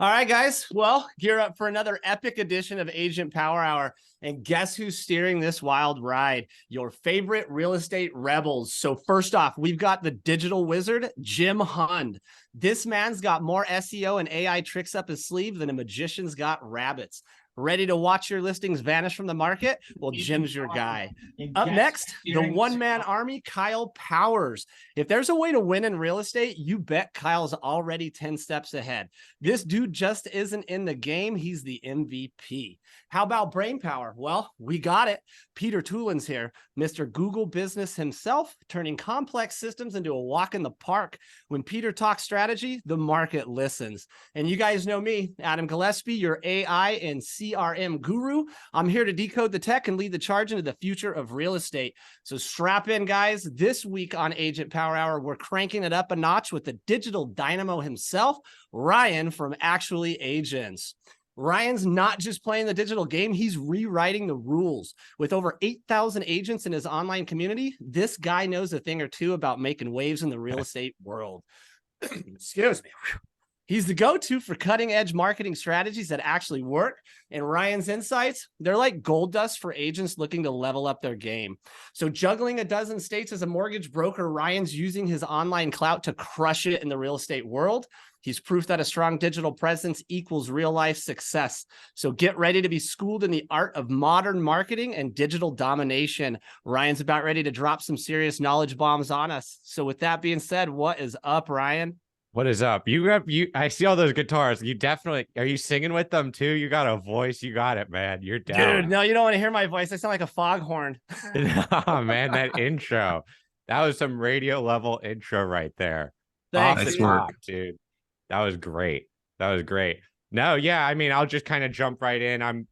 All right, guys. Well, gear up for another epic edition of Agent Power Hour. And guess who's steering this wild ride? Your favorite real estate rebels. So first off, we've got the digital wizard, Jim Hund. This man's got more SEO and AI tricks up his sleeve than a magician's got rabbits. Ready to watch your listings vanish from the market? Well, Jim's your guy. Up next, the one-man army, Kyle Powers. If there's a way to win in real estate, you bet Kyle's already 10 steps ahead. This dude just isn't in the game. He's the MVP. How about brain power? Well, we got it. Peter Toolin's here, Mr. Google Business himself, turning complex systems into a walk in the park. When Peter talks strategy, the market listens. And you guys know me, Adam Gillespie, your AI and CRM guru. I'm here to decode the tech and lead the charge into the future of real estate. So strap in, guys. This week on Agent Power Hour, we're cranking it up a notch with the digital dynamo himself, Ryan from Actually Agents. Ryan's not just playing the digital game, he's rewriting the rules. With over 8,000 agents in his online community, this guy knows a thing or two about making waves in the real estate world. Excuse me. He's the go-to for cutting-edge marketing strategies that actually work. And Ryan's insights, they're like gold dust for agents looking to level up their game. So juggling a dozen states as a mortgage broker, Ryan's using his online clout to crush it in the real estate world. He's proof that a strong digital presence equals real-life success. So get ready to be schooled in the art of modern marketing and digital domination. Ryan's about ready to drop some serious knowledge bombs on us. So with that being said, what is up, Ryan? What is up? I see all those guitars. You definitely, are you singing with them too? You got a voice. You got it, man. You're down. Dude, no, you don't want to hear my voice. I sound like a foghorn. Oh, man, that intro. That was some radio level intro right there. Thanks, Off the top, dude. That was great. That was great. No, yeah, I mean, I'll just kind of jump right in.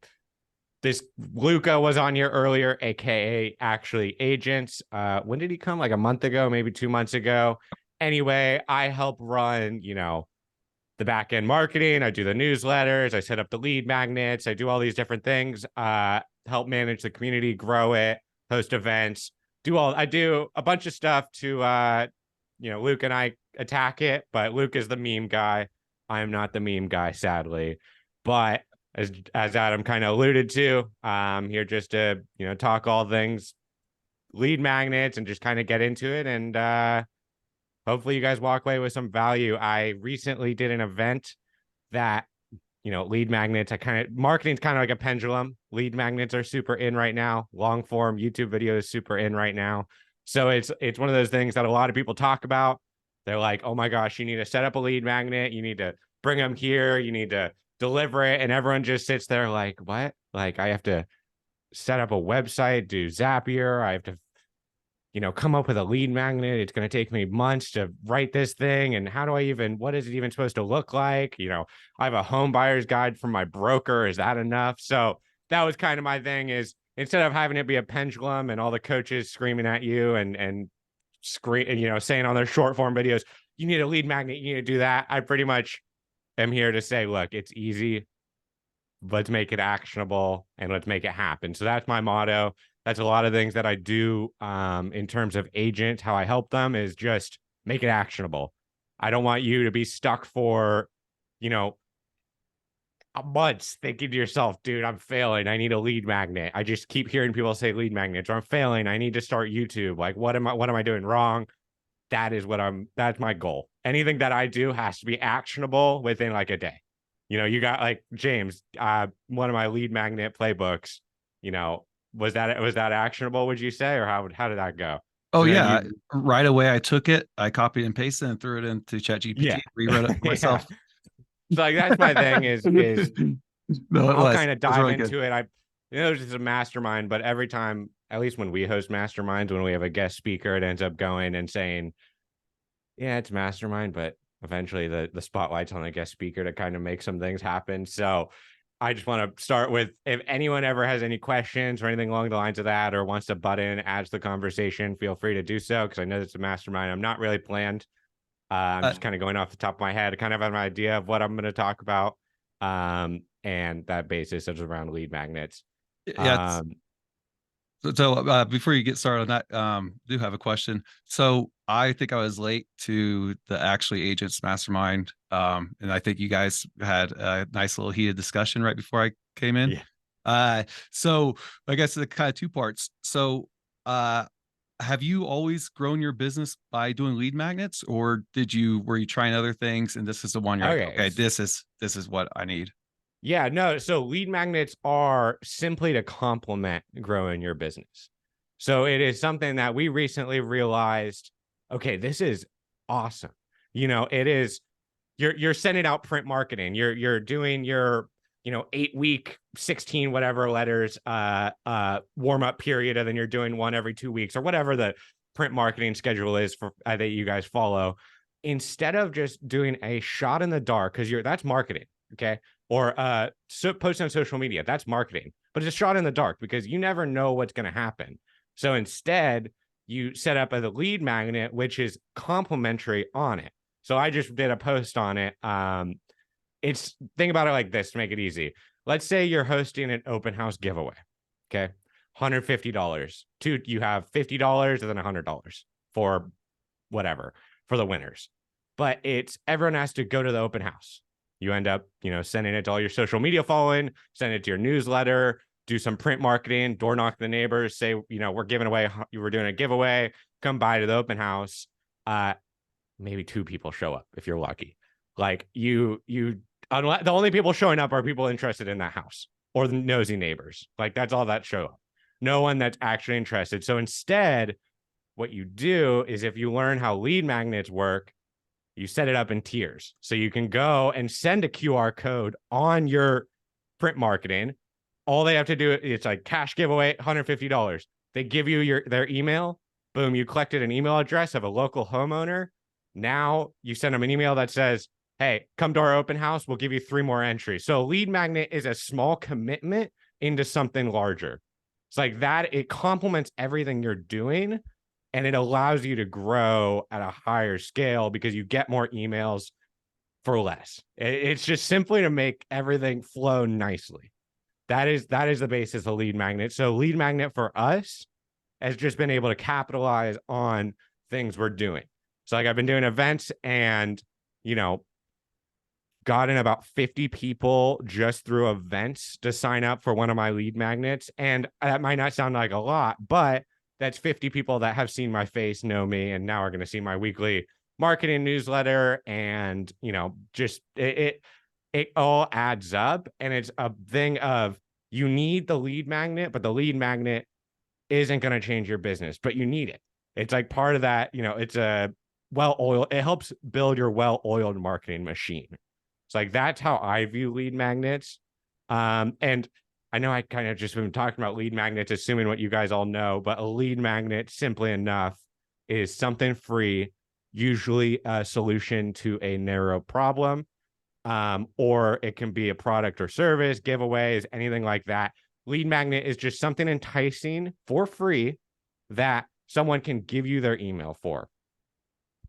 Luca was on here earlier, aka Actually Agents. When did he come? Like a month ago, maybe 2 months ago. Anyway, I help run, the back end marketing. I do the newsletters. I set up the lead magnets. I do all these different things, help manage the community, grow it, host events, I do a bunch of stuff to, Luke and I attack it, but Luke is the meme guy. I am not the meme guy, sadly. But as Adam kind of alluded to, here just to, talk all things lead magnets and just kind of get into it. And, hopefully you guys walk away with some value. I recently did an event that, lead magnets, marketing's kind of like a pendulum. Lead magnets are super in right now. Long form YouTube video is super in right now. So it's one of those things that a lot of people talk about. They're like, oh my gosh, you need to set up a lead magnet. You need to bring them here. You need to deliver it. And everyone just sits there like, what? Like I have to set up a website, do Zapier. I have to come up with a lead magnet. It's going to take me months to write this thing. And what is it even supposed to look like? I have a home buyer's guide from my broker. Is that enough? So that was kind of my thing is instead of having it be a pendulum and all the coaches screaming at you and saying on their short form videos, you need a lead magnet, you need to do that. I pretty much am here to say, look, it's easy. Let's make it actionable and let's make it happen. So that's my motto. That's a lot of things that I do in terms of agents. How I help them is just make it actionable. I don't want you to be stuck for, months thinking to yourself, dude, I'm failing. I need a lead magnet. I just keep hearing people say lead magnets, or I'm failing. I need to start YouTube. Like, what am I doing wrong? That's my goal. Anything that I do has to be actionable within like a day. You got like James, one of my lead magnet playbooks, was that actionable, would you say, or how did that go? Oh, yeah. Right away, I took it, I copied and pasted and threw it into ChatGPT, rewrote it myself. Yeah. So like that's my thing is I'll kind of dive into it. This is a mastermind, but every time, at least when we host masterminds, when we have a guest speaker, it ends up going and saying, yeah, it's mastermind, but eventually the spotlight's on the guest speaker to kind of make some things happen. So I just want to start with, if anyone ever has any questions or anything along the lines of that, or wants to butt in, add to the conversation, feel free to do so. Cause I know it's a mastermind. I'm not really planned. I'm just kind of going off the top of my head. I kind of have an idea of what I'm going to talk about. And that basis is around lead magnets. Yeah. So before you get started on that, do have a question. So I think I was late to the actually agents mastermind, and I think you guys had a nice little heated discussion right before I came in. Yeah. So I guess the kind of two parts. So have you always grown your business by doing lead magnets, or were you trying other things and this is the one you're like, Okay. okay, this is what I need? Yeah, no. So lead magnets are simply to complement growing your business. So it is something that we recently realized, okay, this is awesome. It is you're sending out print marketing. You're doing your, 8-week, 16 whatever letters warm-up period, and then you're doing one every 2 weeks or whatever the print marketing schedule is for that you guys follow. Instead of just doing a shot in the dark, because that's marketing, okay? Or post on social media, that's marketing, but it's a shot in the dark because you never know what's going to happen. So instead, you set up a lead magnet, which is complimentary on it. So I just did a post on it. Think about it like this to make it easy. Let's say you're hosting an open house giveaway. Okay. $150. You have $50 and then $100 for whatever for the winners. But everyone has to go to the open house. You end up, sending it to all your social media following, send it to your newsletter, do some print marketing, door knock the neighbors, say, we're giving away, you were doing a giveaway, come by to the open house. Maybe 2 people show up if you're lucky. Like the only people showing up are people interested in that house or the nosy neighbors. Like that's all that show up. No one that's actually interested. So instead, what you do is if you learn how lead magnets work, you set it up in tiers. So you can go and send a QR code on your print marketing. All they have to do, it's like cash giveaway, $150. They give you their email. Boom, you collected an email address of a local homeowner. Now you send them an email that says, hey, come to our open house. We'll give you 3 more entries. So a lead magnet is a small commitment into something larger. It's like that. It complements everything you're doing. And it allows you to grow at a higher scale because you get more emails for less. It's just simply to make everything flow nicely. That is the basis of lead magnet. So lead magnet for us has just been able to capitalize on things we're doing. So like I've been doing events and, gotten about 50 people just through events to sign up for one of my lead magnets. And that might not sound like a lot, but that's 50 people that have seen my face, know me, and now are going to see my weekly marketing newsletter. And, just it all adds up. And it's a thing of you need the lead magnet, but the lead magnet isn't going to change your business, but you need it. It's like part of that, it's a well-oiled, it helps build your well-oiled marketing machine. It's like, that's how I view lead magnets. And I know I kind of just been talking about lead magnets, assuming what you guys all know, but a lead magnet, simply enough, is something free, usually a solution to a narrow problem, or it can be a product or service, giveaways, anything like that. Lead magnet is just something enticing for free that someone can give you their email for.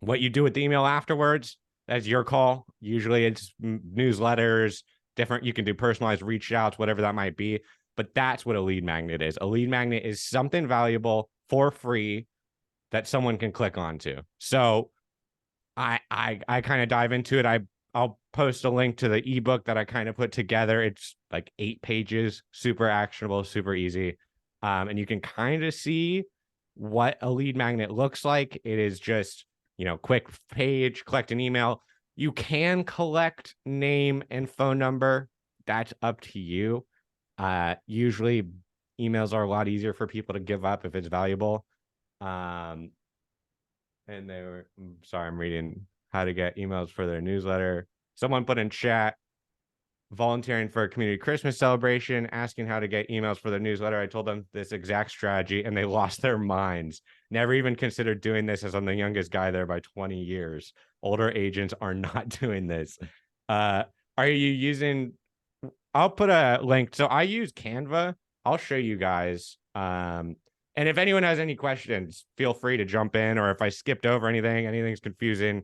What you do with the email afterwards, that's your call. Usually it's newsletters, different. You can do personalized reach outs, whatever that might be. But that's what a lead magnet is. A lead magnet is something valuable for free that someone can click onto. So I kind of dive into it. I'll post a link to the ebook that I kind of put together. It's like 8 pages, super actionable, super easy. And you can kind of see what a lead magnet looks like. It is just, quick page, collect an email. You can collect name and phone number. That's up to you. Usually emails are a lot easier for people to give up if it's valuable. And I'm reading how to get emails for their newsletter. Someone put in chat, volunteering for a community Christmas celebration, asking how to get emails for their newsletter. I told them this exact strategy and they lost their minds. Never even considered doing this, as I'm the youngest guy there by 20 years. Older agents are not doing this. Are you using, I'll put a link. So I use Canva. I'll show you guys. And if anyone has any questions, feel free to jump in, or if I skipped over anything's confusing,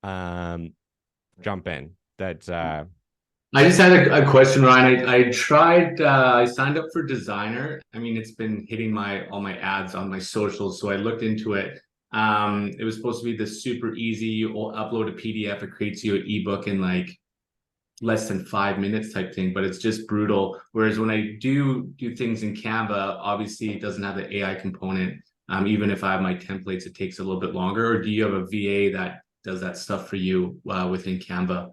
jump in. That's I just had a question, Ryan. I tried, I signed up for Designer. I mean, it's been hitting all my ads on my socials, so I looked into it. It was supposed to be this super easy, you upload a PDF, it creates you an ebook in like less than 5 minutes type thing, but it's just brutal. Whereas when I do things in Canva, obviously it doesn't have the AI component. Even if I have my templates, it takes a little bit longer. Or do you have a VA that does that stuff for you within Canva?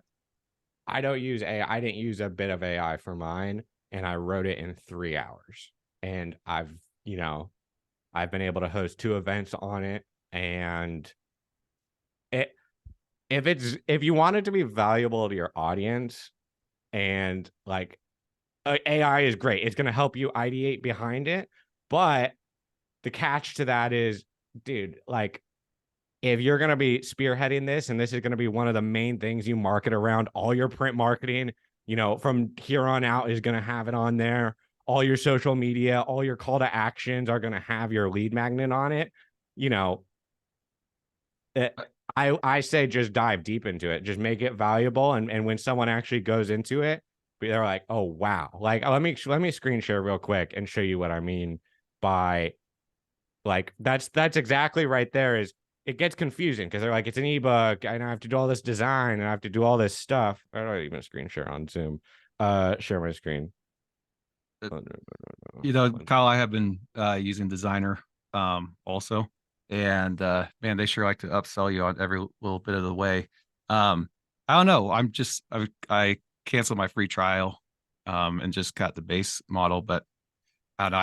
I don't use AI. I didn't use a bit of AI for mine, and I wrote it in 3 hours. And I've been able to host 2 events on it. And it if you want it to be valuable to your audience, and like AI is great, it's going to help you ideate behind it. But the catch to that is, dude, like, if you're going to be spearheading this, and this is going to be one of the main things you market around, all your print marketing, from here on out is going to have it on there. All your social media, all your call to actions are going to have your lead magnet on it. I say just dive deep into it. Just make it valuable. And when someone actually goes into it, they're like, oh, wow. Like, let me screen share real quick and show you what I mean by, like, that's exactly right there. Is it gets confusing because they're like, it's an ebook and I have to do all this design and I have to do all this stuff. I don't even screen share on Zoom. Share my screen. Kyle, I have been using Designer also. And man, they sure like to upsell you on every little bit of the way. I don't know. I canceled my free trial and just got the base model, but I don't know.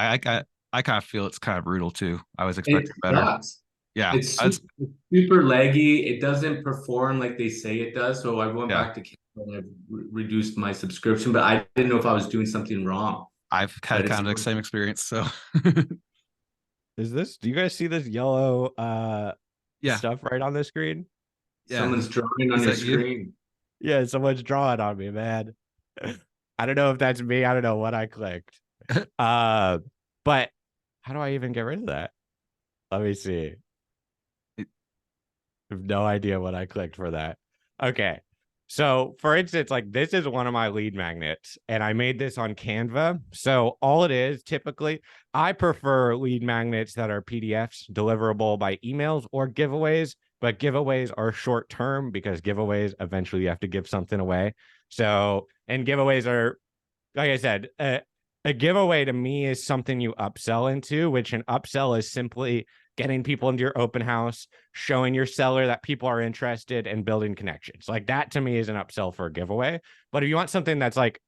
I kind of feel it's kind of brutal too. I was expecting better. Sucks. Yeah. It's super laggy. It doesn't perform like they say it does. So I went Yeah. back to Canva and I've reduced my subscription, but I didn't know if I was doing something wrong. I've had kind of the same experience. So do you guys see this yellow yeah, stuff right on the screen? yeah. Someone's drawing on your screen. Yeah, someone's drawing on me, man. I don't know if that's me. I don't know what I clicked. But how do I even get rid of that? Let me see. I have no idea what I clicked for that. Okay. So for instance, like, this is one of my lead magnets, and I made this on Canva. So all it is, typically, I prefer lead magnets that are PDFs deliverable by emails or giveaways, but giveaways are short term because giveaways, eventually you have to give something away. So, and giveaways are, like I said, a giveaway to me is something you upsell into, which an upsell is simply getting people into your open house, showing your seller that people are interested, and building connections. Like, that to me is an upsell for a giveaway. But if you want something that's like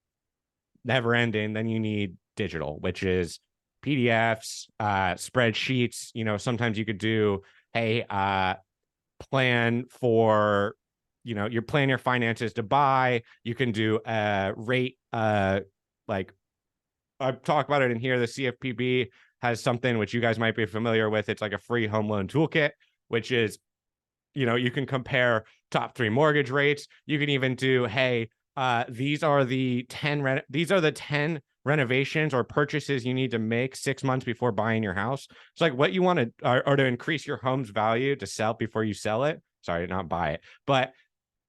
never ending, then you need digital, which is PDFs, spreadsheets. Sometimes you could do, hey, plan for, you plan your finances to buy. You can do a rate, like, I've talked about it in here. The CFPB has something which you guys might be familiar with. It's like a free home loan toolkit, which is, you can compare top 3 mortgage rates. You can even do, hey, these are the 10 renovations or purchases you need to make 6 months before buying your house. It's like what you want to, or to increase your home's value to sell before you sell it. Sorry, not buy it. But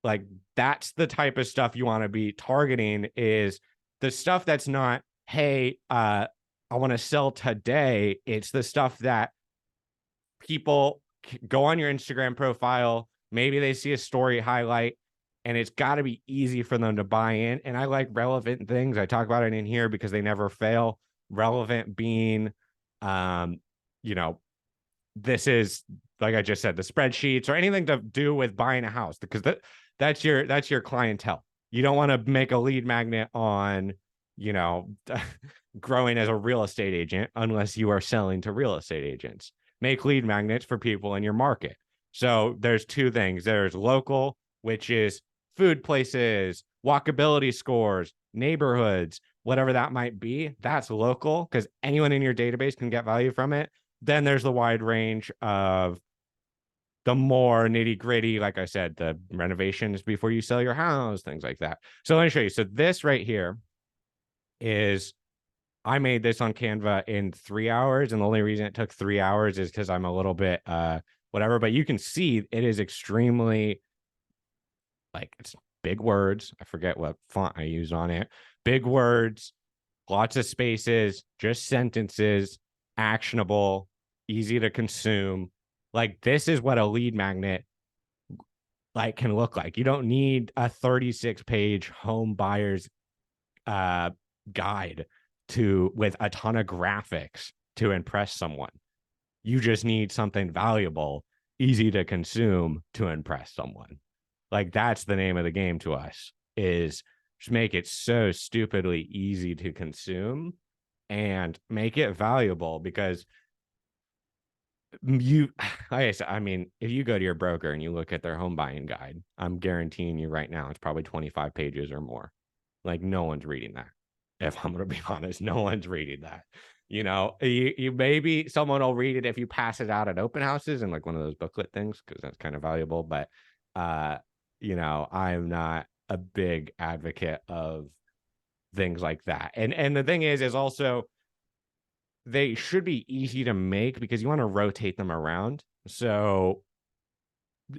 like, that's the type of stuff you want to be targeting, is the stuff that's not, hey, I want to sell today. It's the stuff that people go on your Instagram profile. Maybe they see a story highlight, and it's got to be easy for them to buy in. And I like relevant things. I talk about it in here because they never fail. Relevant being, this is, like I just said, the spreadsheets or anything to do with buying a house, because that's your clientele. You don't want to make a lead magnet on, growing as a real estate agent unless you are selling to real estate agents. Make lead magnets for people in your market. So there's 2 things. There's local, which is food places, walkability scores, neighborhoods, whatever that might be. That's local because anyone in your database can get value from it. Then there's the wide range of the more nitty gritty, like I said, the renovations before you sell your house, things like that. So let me show you. So this right here is, I made this on Canva in 3 hours. And the only reason it took 3 hours is because I'm a little bit whatever. But you can see it is extremely, like, it's big words. I forget what font I used on it. Big words, lots of spaces, just sentences, actionable, easy to consume. Like this is what a lead magnet like can look like. You don't need a 36-page home buyer's guide with a ton of graphics to impress someone. You just need something valuable, easy to consume to impress someone. Like that's the name of the game to us, is just make it so stupidly easy to consume and make it valuable. Because you, like I said, I mean, if you go to your broker and you look at their home buying guide, I'm guaranteeing you right now, it's probably 25 pages or more. Like no one's reading that. If I'm going to be honest, no one's reading that. You know, you maybe someone will read it if you pass it out at open houses and like one of those booklet things, because that's kind of valuable. But, you know, I'm not a big advocate of things like that. And the thing is also they should be easy to make because you want to rotate them around. So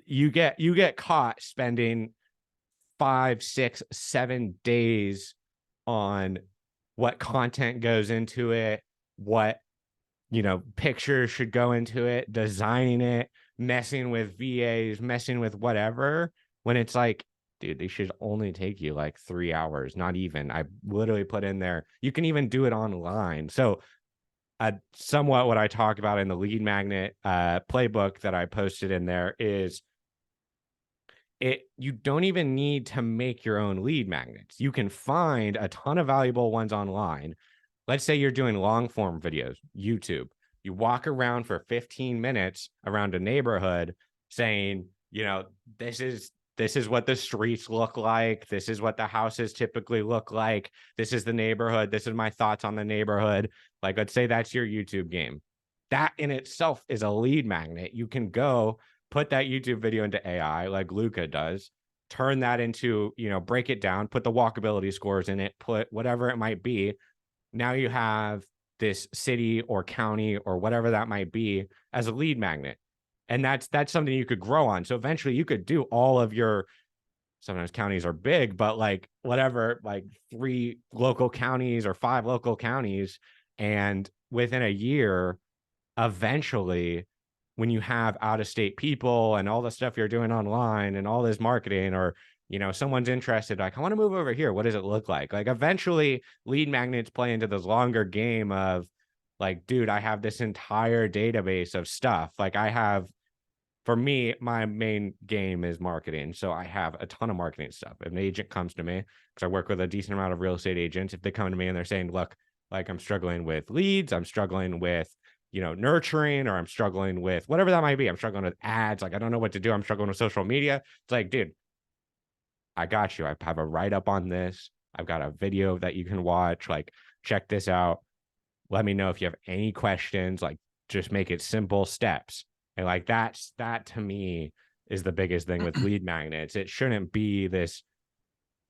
you get caught spending 5, 6, 7 days on what content goes into it, what, you know, pictures should go into it, designing it, messing with VAs, messing with whatever, when it's like, dude, they should only take you like 3 hours, not even. I literally put in there, you can even do it online. So somewhat what I talk about in the lead magnet playbook that I posted in there is you don't even need to make your own lead magnets. You can find a ton of valuable ones online. Let's say you're doing long form videos, YouTube. You walk around for 15 minutes around a neighborhood saying, you know, this is what the streets look like. This is what the houses typically look like. This is the neighborhood. This is my thoughts on the neighborhood. Like, let's say that's your YouTube game. That in itself is a lead magnet. You can go put that YouTube video into AI like Luca does, turn that into, you know, break it down, put the walkability scores in it, put whatever it might be. Now you have this city or county or whatever that might be as a lead magnet. And that's something you could grow on. So eventually you could do all of your, sometimes counties are big, but like whatever, like 3 local counties or 5 local counties. And within a year, eventually, when you have out-of-state people and all the stuff you're doing online and all this marketing, or, you know, someone's interested, like, I want to move over here. What does it look like? Like eventually lead magnets play into this longer game of like, dude, I have this entire database of stuff. Like I have, for me, my main game is marketing. So I have a ton of marketing stuff. If an agent comes to me, because I work with a decent amount of real estate agents, if they come to me and they're saying, look, like I'm struggling with leads, I'm struggling with, you know, nurturing, or I'm struggling with whatever that might be. I'm struggling with ads. Like, I don't know what to do. I'm struggling with social media. It's like, dude, I got you. I have a write-up on this. I've got a video that you can watch. Like, check this out. Let me know if you have any questions. Like, just make it simple steps. And like, that to me is the biggest thing with lead magnets. It shouldn't be this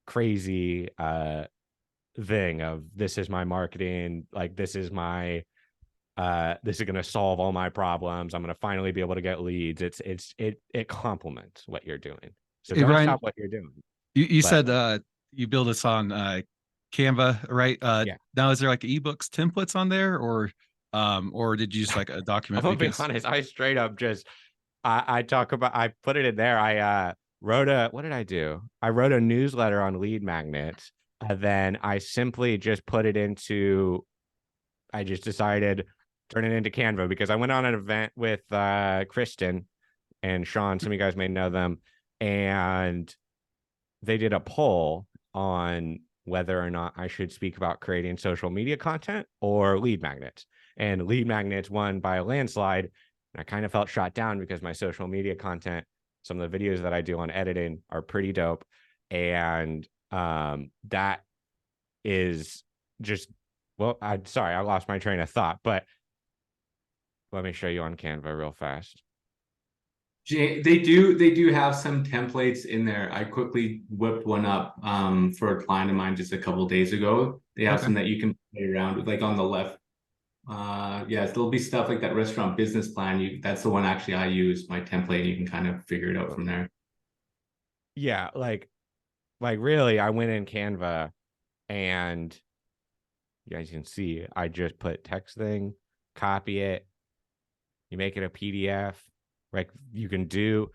crazy thing of this is my marketing. Like, this is my, this is going to solve all my problems. I'm going to finally be able to get leads. It complements what you're doing. So Hey, don't Ryan, stop what you're doing. you But said you build this on Canva, right? yeah, Now is there like ebooks templates on there, or did you just like a I'm document? gonna be Because honest. I straight up just I talk about, I put it in there. I wrote what did I do? I wrote a newsletter on lead magnets. And then I simply just put it into, I just decided turn it into Canva, because I went on an event with Kristen and Sean. Some of you guys may know them. And they did a poll on whether or not I should speak about creating social media content or lead magnets. And lead magnets won by a landslide. And I kind of felt shot down because my social media content, some of the videos that I do on editing are pretty dope. And that is just, well, I'm sorry, I lost my train of thought, but let me show you on Canva real fast. They do have some templates in there. I quickly whipped one up for a client of mine just a couple days ago. They have okay, some that you can play around with, like on the left. Yeah, there'll be stuff like that restaurant business plan. That's the one actually I use, my template, and you can kind of figure it out from there. Yeah, like like really, I went in Canva and you guys can see I just put text thing, copy it, you make it a PDF. Like you can do,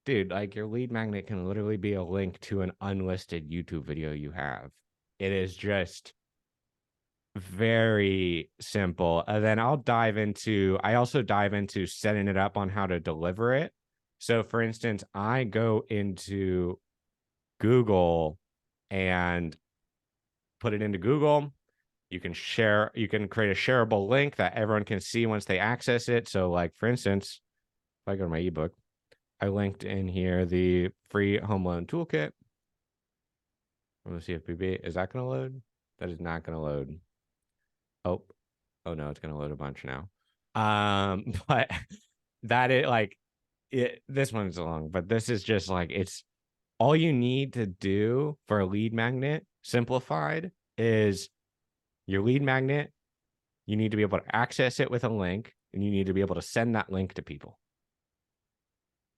dude, like your lead magnet can literally be a link to an unlisted YouTube video you have. It is just very simple. And then I also dive into setting it up on how to deliver it. So for instance, I go into Google and put it into Google. You can create a shareable link that everyone can see once they access it. So like, for instance, if I go to my ebook, I linked in here the free home loan toolkit. I'm going to see if PB, is that going to load? That is not going to load. Oh no, it's going to load a bunch now. But that is like this one's long, but this is just like, it's all you need to do for a lead magnet simplified is your lead magnet. You need to be able to access it with a link, and you need to be able to send that link to people.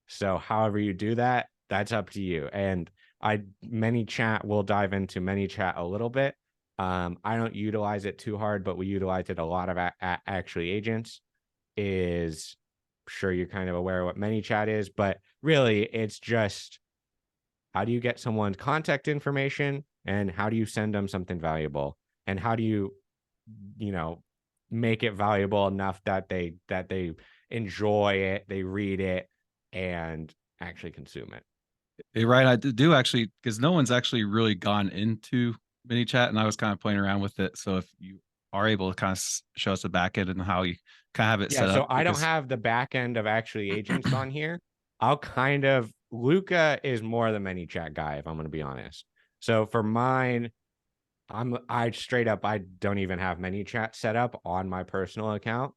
So however you do that, that's up to you. And ManyChat, we'll dive into ManyChat a little bit. I don't utilize it too hard, but we utilize it a lot of actually agents. Is sure you're kind of aware of what ManyChat is, but really it's just how do you get someone's contact information and how do you send them something valuable, and how do you make it valuable enough that they enjoy it, they read it, and actually consume it. Hey, right. I do actually, because no one's actually really gone into ManyChat, and I was kind of playing around with it. So if you are able to kind of show us the back end and how you kind of have it set so up. I don't have the back end of actually agents on here. Luca is more the ManyChat guy, if I'm going to be honest. So for mine, I straight up, I don't even have ManyChat set up on my personal account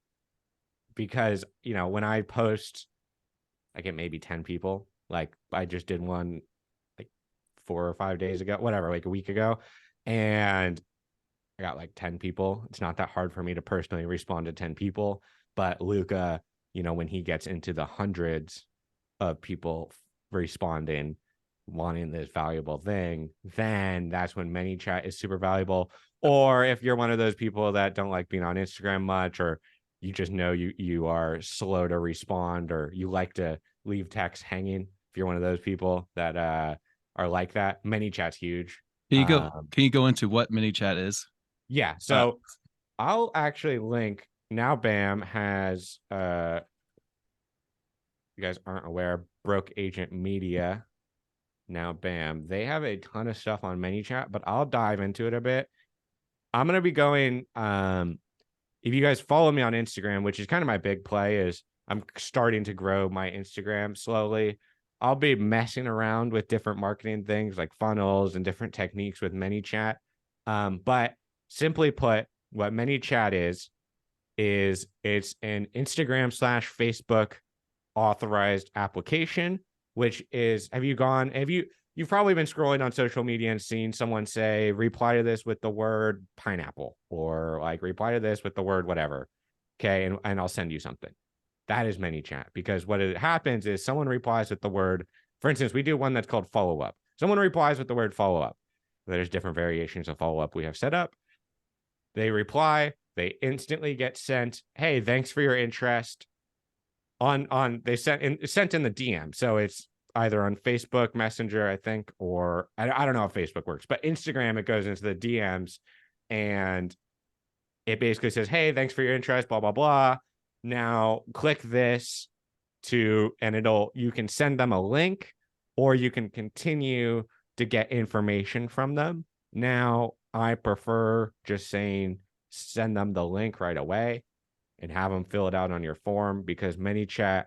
because, when I post, I get maybe 10 people. Like I just did one like 4 or 5 days ago, whatever, like a week ago. And I got like 10 people. It's not that hard for me to personally respond to 10 people. But Luca, when he gets into the hundreds of people responding, wanting this valuable thing, then that's when ManyChat is super valuable. Or if you're one of those people that don't like being on Instagram much, or you just know you are slow to respond, or you like to leave text hanging, if you're one of those people that are like that, ManyChat's huge. Can you go into what ManyChat is? Yeah, so I'll actually link now. BAM has you guys aren't aware, Broke Agent Media. Now BAM, they have a ton of stuff on ManyChat, but I'll dive into it a bit. I'm gonna be going if you guys follow me on Instagram, which is kind of my big play, is I'm starting to grow my Instagram slowly. I'll be messing around with different marketing things like funnels and different techniques with ManyChat. But simply put, what ManyChat is it's an Instagram / Facebook authorized application, which is, you've probably been scrolling on social media and seen someone say, reply to this with the word pineapple, or like reply to this with the word whatever. Okay. And I'll send you something. That is ManyChat, because what it happens is someone replies with the word, for instance, we do one that's called follow up. Someone replies with the word follow up. There's different variations of follow up we have set up. They reply, they instantly get sent, hey, thanks for your interest. They sent in the DM. So it's either on Facebook Messenger, I think, or I don't know if Facebook works, but Instagram, it goes into the DMs and it basically says, hey, thanks for your interest, blah, blah, blah. Now click this and you can send them a link, or you can continue to get information from them. Now, I prefer just saying, send them the link right away and have them fill it out on your form, because ManyChat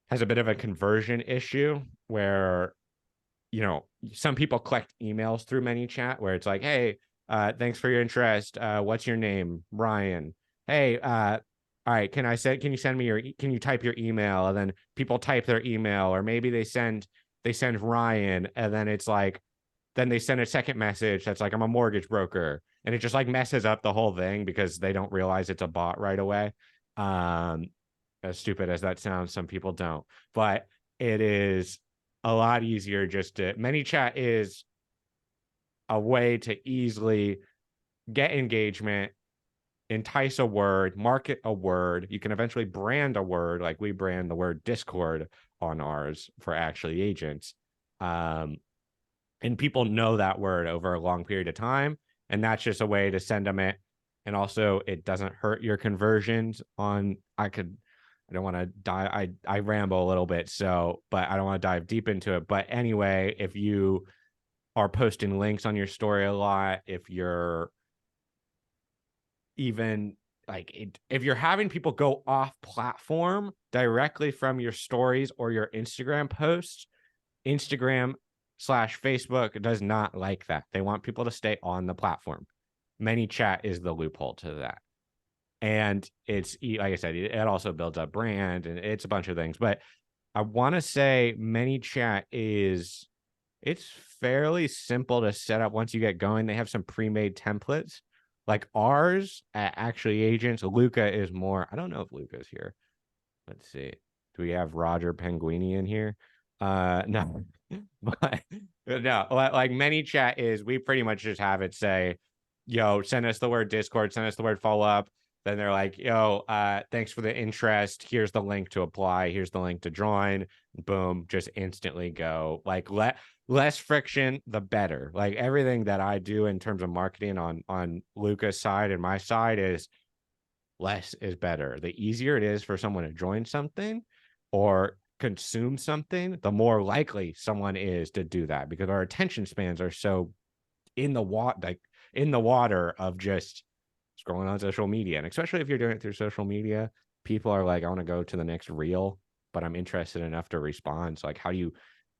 has a bit of a conversion issue where, some people collect emails through ManyChat where it's like, hey, thanks for your interest. What's your name? Ryan. Hey, all right, can you send me can you type your email? And then people type their email, or maybe they send Ryan, and then it's like, then they send a second message that's like, I'm a mortgage broker. And it just like messes up the whole thing because they don't realize it's a bot right away. As stupid as that sounds, some people don't, but it is a lot easier just to ManyChat is a way to easily get engagement, entice a word, market a word. You can eventually brand a word, like we brand the word Discord on ours for Actually Agents. And people know that word over a long period of time. And that's just a way to send them it. And also it doesn't hurt your conversions on, I don't want to dive, I ramble a little bit. So, but I don't want to dive deep into it. But anyway, if you are posting links on your story a lot, if you're even if you're having people go off platform directly from your stories or your Instagram posts, Instagram/Facebook does not like that. They want people to stay on the platform. ManyChat is the loophole to that. And it's, like I said, it also builds up brand and it's a bunch of things. But I want to say ManyChat it's fairly simple to set up once you get going. They have some pre-made templates. Like ours at Actually Agents, Luca is more, I don't know if Luca's here. Let's see. Do we have Roger Penguini in here? No. But no, like ManyChat is, we pretty much just have it say, yo, send us the word Discord, send us the word follow up. Then they're like, yo, thanks for the interest. Here's the link to apply. Here's the link to join. Boom, just instantly go. Like less friction, the better. Like everything that I do in terms of marketing on Luca's side and my side is less is better. The easier it is for someone to join something or consume something, the more likely someone is to do that, because our attention spans are so in the water of just scrolling on social media. And especially if you're doing it through social media, people are like, I want to go to the next reel, but I'm interested enough to respond. So like, how do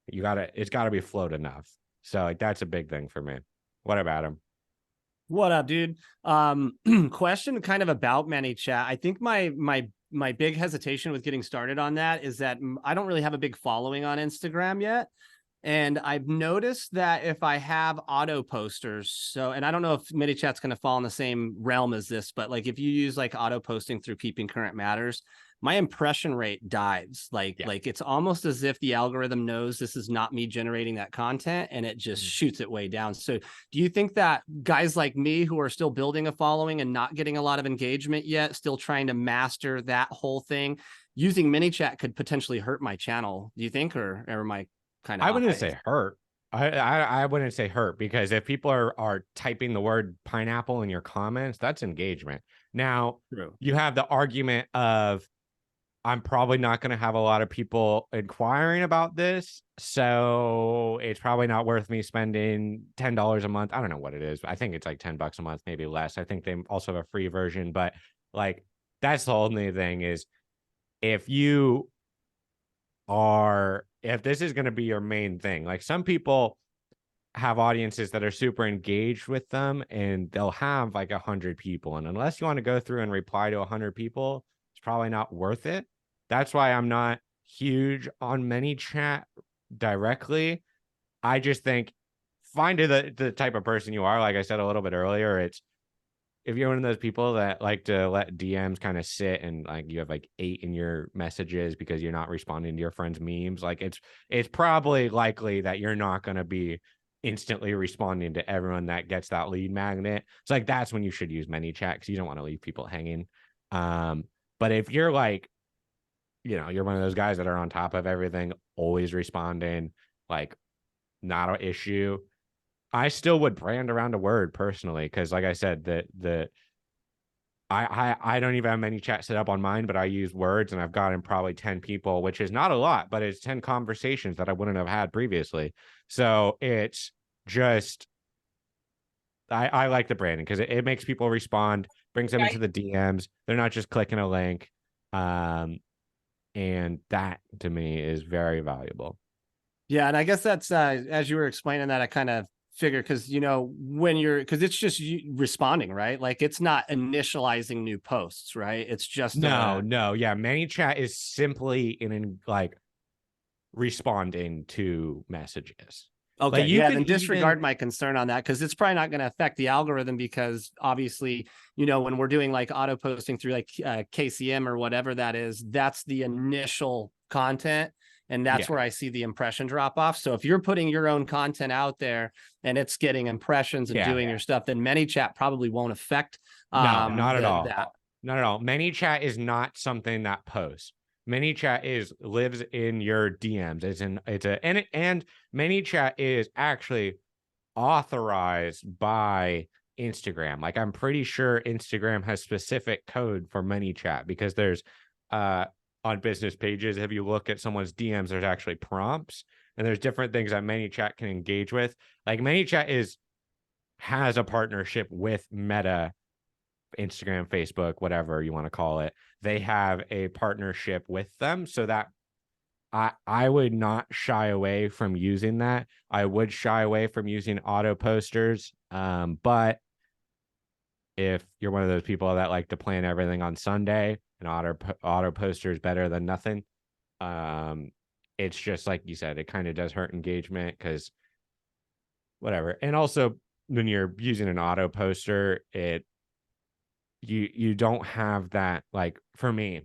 it's gotta be float enough. So like, that's a big thing for me. What about him? What up, dude? Question kind of about ManyChat. I think my big hesitation with getting started on that is that I don't really have a big following on Instagram yet. And I've noticed that if I have auto posters, and I don't know if ManyChat's going to fall in the same realm as this, but like if you use like auto posting through Peeping Current Matters, my impression rate dives. Like it's almost as if the algorithm knows this is not me generating that content and it just shoots it way down. So do you think that guys like me who are still building a following and not getting a lot of engagement yet, still trying to master that whole thing, using ManyChat could potentially hurt my channel? Do you think, or am I kind of? I wouldn't say hurt. I wouldn't say hurt, because if people are typing the word pineapple in your comments, that's engagement. Now, you have the argument of, I'm probably not going to have a lot of people inquiring about this, so it's probably not worth me spending $10 a month. I don't know what it is. I think it's like $10 a month, maybe less. I think they also have a free version, but like, that's the only thing is, if this is going to be your main thing, like some people have audiences that are super engaged with them and they'll have like 100 people. And unless you want to go through and reply to 100 people, it's probably not worth it. That's why I'm not huge on ManyChat directly. I just think find the type of person you are. Like I said a little bit earlier, it's, if you're one of those people that like to let DMs kind of sit and like you have like 8 in your messages because you're not responding to your friends' memes, like it's probably likely that you're not going to be instantly responding to everyone that gets that lead magnet. It's like, that's when you should use ManyChat, because you don't want to leave people hanging. But if you're like, you're one of those guys that are on top of everything, always responding, like not an issue, I still would brand around a word personally, because like I said, I don't even have ManyChat set up on mine, but I use words and I've gotten probably 10 people, which is not a lot, but it's 10 conversations that I wouldn't have had previously. So it's just, I like the branding because it makes people respond, brings them into the DMs. They're not just clicking a link. And that to me is very valuable. Yeah, and I guess that's as you were explaining that, I kind of figure, because because it's just you responding, right? Like it's not initializing new posts, right? It's just no. Yeah, ManyChat is simply in like responding to messages. Okay, like you then disregard my concern on that, because it's probably not going to affect the algorithm, because obviously, when we're doing like auto posting through like KCM or whatever that is, that's the initial content. And that's where I see the impression drop off. So if you're putting your own content out there and it's getting impressions and doing your stuff, then ManyChat probably won't affect no, not at all. that. Not at all. ManyChat is not something that posts. ManyChat lives in your DMs. And ManyChat is actually authorized by Instagram. Like, I'm pretty sure Instagram has specific code for ManyChat, because there's on business pages, if you look at someone's DMs, there's actually prompts, and there's different things that ManyChat can engage with. Like, ManyChat has a partnership with Meta, Instagram, Facebook, whatever you want to call it. They have a partnership with them, so that I would not shy away from using that. I would shy away from using auto posters, but if you're one of those people that like to plan everything on Sunday, an auto poster is better than nothing. It's just like you said, it kind of does hurt engagement, because whatever. And also, when you're using an auto poster, you don't have that, like, for me,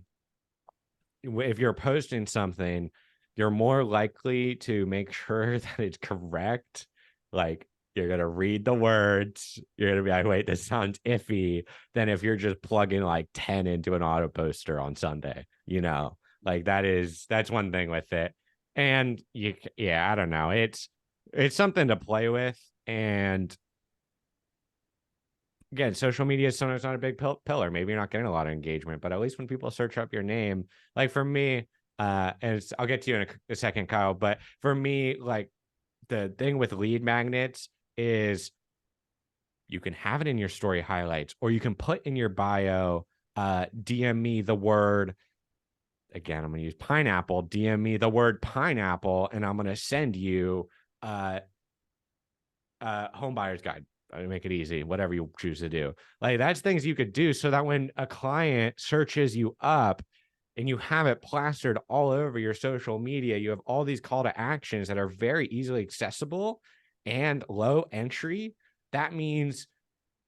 if you're posting something, you're more likely to make sure that it's correct. Like, you're going to read the words, you're going to be like, wait, this sounds iffy, than if you're just plugging like 10 into an auto poster on Sunday, like that's one thing with it. And I don't know. It's something to play with. And again, social media is sometimes not a big pillar. Maybe you're not getting a lot of engagement, but at least when people search up your name, like for me, and I'll get to you in a second, Kyle, but for me, like, the thing with lead magnets is you can have it in your story highlights, or you can put in your bio, DM me the word, again, I'm going to use pineapple, DM me the word pineapple, and I'm going to send you home buyer's guide. I make it easy, whatever you choose to do. Like, that's things you could do so that when a client searches you up and you have it plastered all over your social media, you have all these call to actions that are very easily accessible and low entry. That means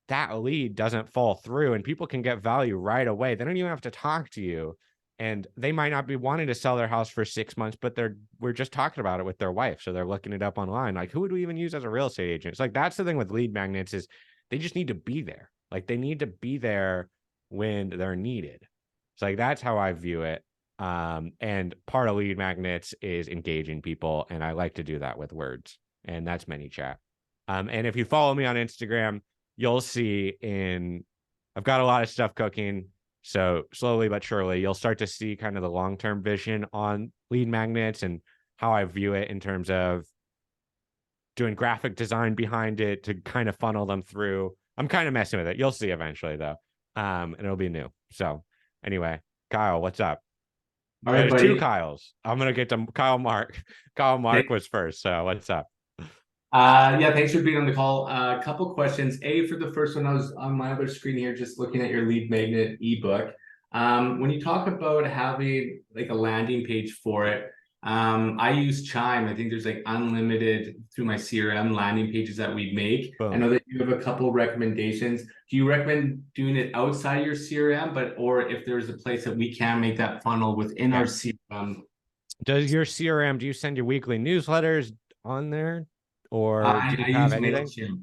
that lead doesn't fall through and people can get value right away. They don't even have to talk to you. And they might not be wanting to sell their house for 6 months, but we're just talking about it with their wife. So they're looking it up online. Like, who would we even use as a real estate agent? It's like, that's the thing with lead magnets, is they just need to be there. Like, they need to be there when they're needed. It's like, that's how I view it. And part of lead magnets is engaging people. And I like to do that with words, and that's ManyChat. And if you follow me on Instagram, you'll see I've got a lot of stuff cooking. So slowly but surely, you'll start to see kind of the long-term vision on lead magnets and how I view it in terms of doing graphic design behind it to kind of funnel them through. I'm kind of messing with it. You'll see eventually, though. And it'll be new. So anyway, Kyle, what's up? All right, There's two buddy. Kyles. I'm going to get to Kyle Mark. Kyle Mark was first. So what's up? Yeah, thanks for being on the call. A couple questions. For the first one, I was on my other screen here, just looking at your lead magnet ebook. When you talk about having like a landing page for it, I use Chime. I think there's like unlimited through my CRM landing pages that we make. Boom. I know that you have a couple recommendations. Do you recommend doing it outside your CRM, or if there's a place that we can make that funnel within our CRM? Does your CRM, do you send your weekly newsletters on there? Or I do you have use anything? MailChimp.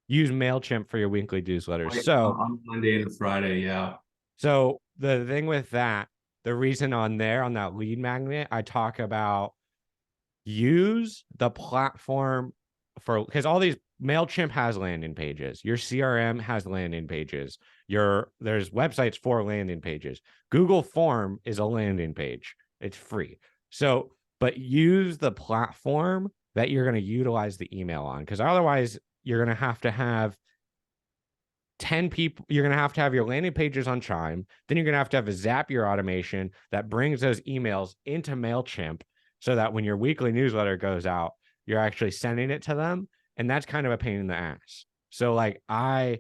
Use MailChimp for your weekly newsletters. So on Monday and Friday, yeah. So the thing with that, the reason on that lead magnet, I talk about use the platform because all these, MailChimp has landing pages. Your CRM has landing pages. There's websites for landing pages. Google Form is a landing page. It's free. So, but use the platform that you're going to utilize the email on, because otherwise you're going to have 10 people. You're going to have your landing pages on Chime. Then you're going to have a Zapier automation that brings those emails into MailChimp so that when your weekly newsletter goes out, you're actually sending it to them. And that's kind of a pain in the ass. So like I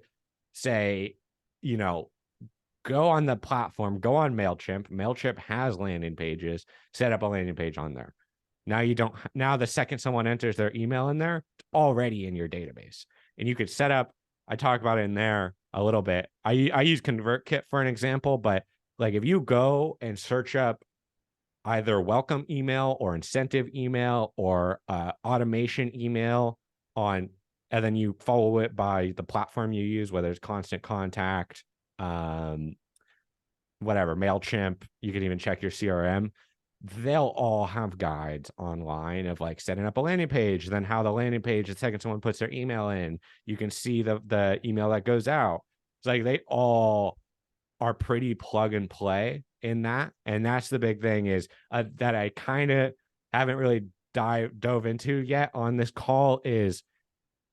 say, go on the platform, go on MailChimp. MailChimp has landing pages, set up a landing page on there. Now the second someone enters their email in there, it's already in your database. And you could set up, I talk about it in there a little bit. I use ConvertKit for an example, but like if you go and search up either welcome email or incentive email or automation email on, and then you follow it by the platform you use, whether it's Constant Contact, whatever, MailChimp, you can even check your CRM. They'll all have guides online of like setting up a landing page, then how the landing page, the second someone puts their email in, you can see the email that goes out. It's like they all are pretty plug and play in that. And that's the big thing is that I kind of haven't really dove into yet on this call is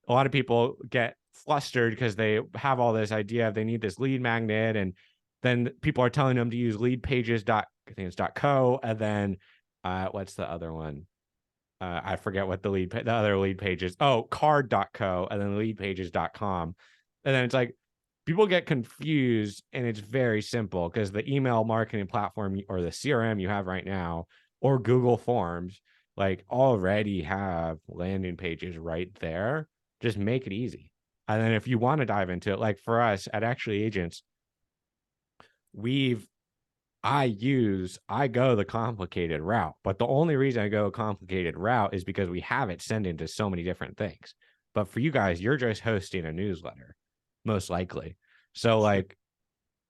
a lot of people get flustered because they have all this idea of they need this lead magnet, and then people are telling them to use leadpages.co, and then what's the other one? I forget what the other lead page is. Oh, card.co, and then leadpages.com. And then it's like people get confused, and it's very simple because the email marketing platform or the CRM you have right now or Google Forms like already have landing pages right there. Just make it easy. And then if you want to dive into it, like for us at Actually Agents, I go the complicated route, but the only reason I go a complicated route is because we have it send into so many different things. But for you guys, you're just hosting a newsletter, most likely. So like,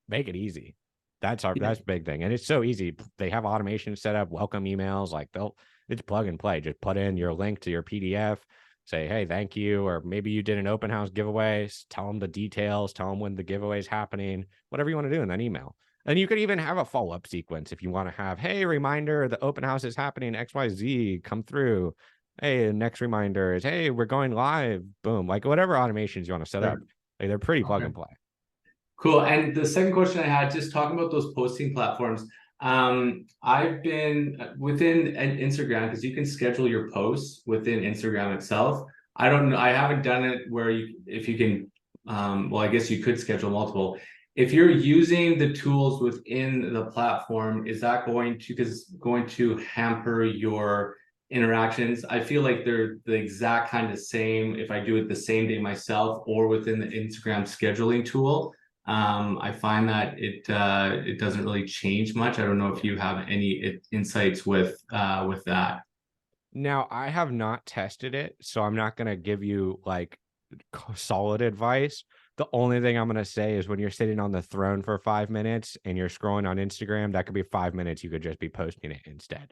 make it easy. That's a big thing. And it's so easy. They have automation set up, welcome emails, like it's plug and play. Just put in your link to your PDF, say, hey, thank you. Or maybe you did an open house giveaway, tell them the details, tell them when the giveaway is happening, whatever you want to do in that email. And you could even have a follow-up sequence if you want to have, hey, reminder, the open house is happening, XYZ, come through. Hey, the next reminder is, hey, we're going live. Boom. Like whatever automations you want to set up. Like they're pretty plug and play. Cool. And the second question I had, just talking about those posting platforms. I've been within an Instagram, because you can schedule your posts within Instagram itself. I don't know. I haven't done it where if you can, well, I guess you could schedule multiple. If you're using the tools within the platform, is that going to hamper your interactions? I feel like they're the exact kind of same if I do it the same day myself or within the Instagram scheduling tool. I find that it doesn't really change much. I don't know if you have any insights with that. Now, I have not tested it, so I'm not going to give you like solid advice. The only thing I'm going to say is when you're sitting on the throne for 5 minutes and you're scrolling on Instagram, that could be 5 minutes. You could just be posting it instead.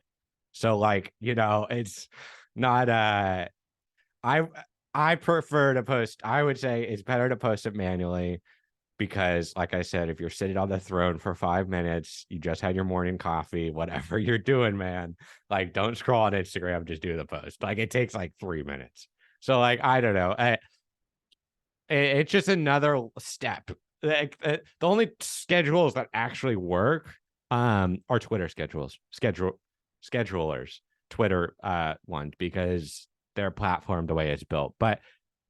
So like, it's not, I prefer to post. I would say it's better to post it manually. Because like I said, if you're sitting on the throne for 5 minutes, you just had your morning coffee, whatever you're doing, man, like don't scroll on Instagram, just do the post. Like it takes like 3 minutes. So like, I don't know. It's just another step. Like the only schedules that actually work are Twitter schedulers, Twitter ones, because their platform, the way it's built. But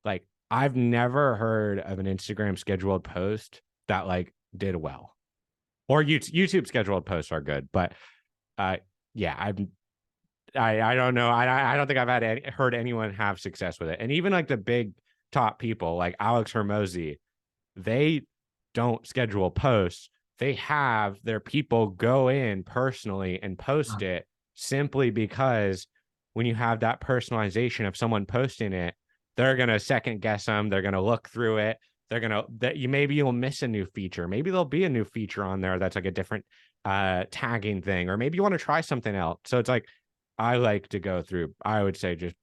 like, I've never heard of an Instagram scheduled post that like did well, or YouTube scheduled posts are good, but yeah, I don't know. I don't think I've heard anyone have success with it. And even like the big top people like Alex Hermosi, they don't schedule posts. They have their people go in personally and post it, simply because when you have that personalization of someone posting it, they're going to second guess them. They're going to look through it. Maybe you'll miss a new feature. Maybe there'll be a new feature on there that's like a different tagging thing, or maybe you want to try something else. So it's like, I like to go through, I would say just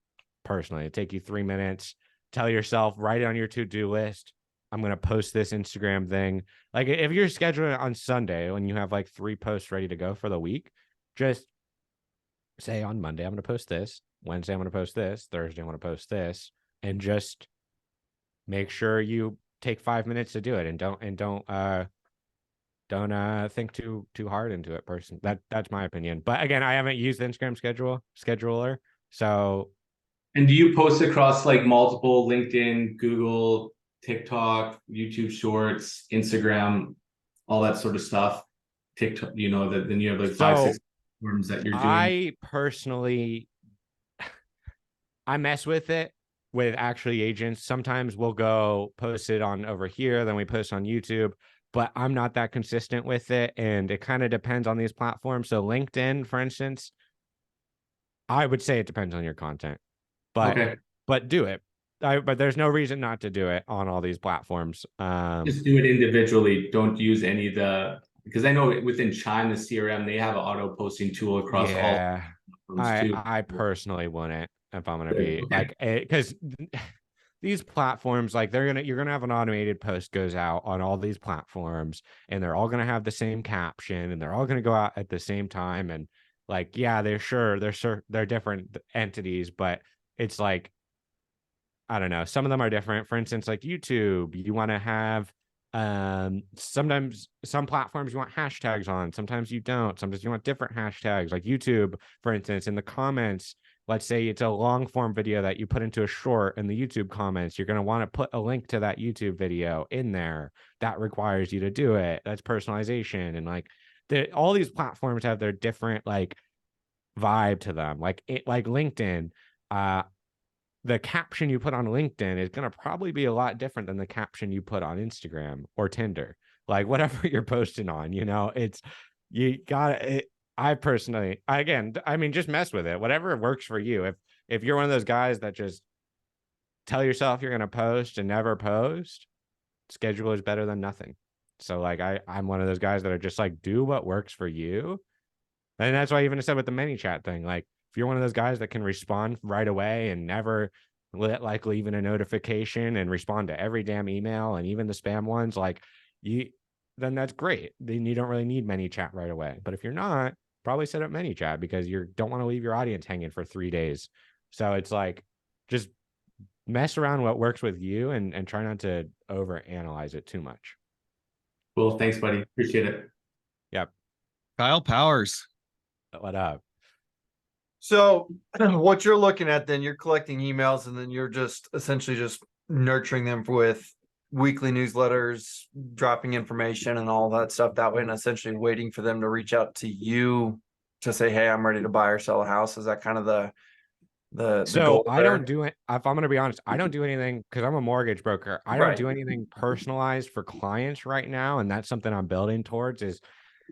personally, it'd take you 3 minutes, tell yourself, write it on your to-do list. I'm going to post this Instagram thing. Like if you're scheduling it on Sunday when you have like 3 posts ready to go for the week, just say on Monday, I'm going to post this. Wednesday, I'm going to post this. Thursday, I'm going to post this. And just make sure you take 5 minutes to do it, and don't think too hard into it. That's my opinion. But again, I haven't used the Instagram scheduler. So, and do you post across like multiple LinkedIn, Google, TikTok, YouTube Shorts, Instagram, all that sort of stuff? TikTok, then you have like 5-6 forms that you're doing. I personally, I mess with it with Actually Agents. Sometimes we'll go post it on over here, then we post on YouTube. but I'm not that consistent with it. And it kind of depends on these platforms. So LinkedIn, for instance, I would say it depends on your content, but Okay. do it. But there's no reason not to do it on all these platforms. Just do it individually. Don't use any of the, because I know within Chime, the CRM, they have an auto posting tool across all Yeah, platforms too. I personally wouldn't if I'm gonna Good. be Okay. like, because these platforms, like you're gonna have an automated post goes out on all these platforms, and they're all gonna have the same caption, and they're all gonna go out at the same time, and like, yeah, they're different entities, but it's like, I don't know. Some of them are different. For instance, like YouTube, you want to have sometimes some platforms you want hashtags on, sometimes you don't. Sometimes you want different hashtags. Like YouTube, for instance, in the comments, let's say it's a long form video that you put into a short in the YouTube comments, you're going to want to put a link to that YouTube video in there. That requires you to do it. That's personalization. And like all these platforms have their different like vibe to them. Like LinkedIn, the caption you put on LinkedIn is going to probably be a lot different than the caption you put on Instagram or Tinder. Like whatever you're posting on, it's, you got it. I personally, again, I mean, just mess with it. Whatever works for you. If you're one of those guys that just tell yourself you're going to post and never post, schedule is better than nothing. So like, I'm one of those guys that are just like, do what works for you. And that's why I even said with the ManyChat thing, like if you're one of those guys that can respond right away and never leave in a notification and respond to every damn email and even the spam ones, like then that's great. Then you don't really need ManyChat right away. But if you're not, probably set up ManyChat because you don't want to leave your audience hanging for 3 days. So it's like, just mess around what works with you and try not to over analyze it too much. Cool. Thanks, buddy. Appreciate it. Yep. Kyle Powers. What up? So what you're looking at, then you're collecting emails and then you're just essentially just nurturing them with weekly newsletters, dropping information and all that stuff that way, and essentially waiting for them to reach out to you to say, hey, I'm ready to buy or sell a house. Is that kind of the So goal I there? don't do it. If I'm going to be honest, I don't do anything because I'm a mortgage broker. I don't Right. do anything personalized for clients right now. And that's something I'm building towards, is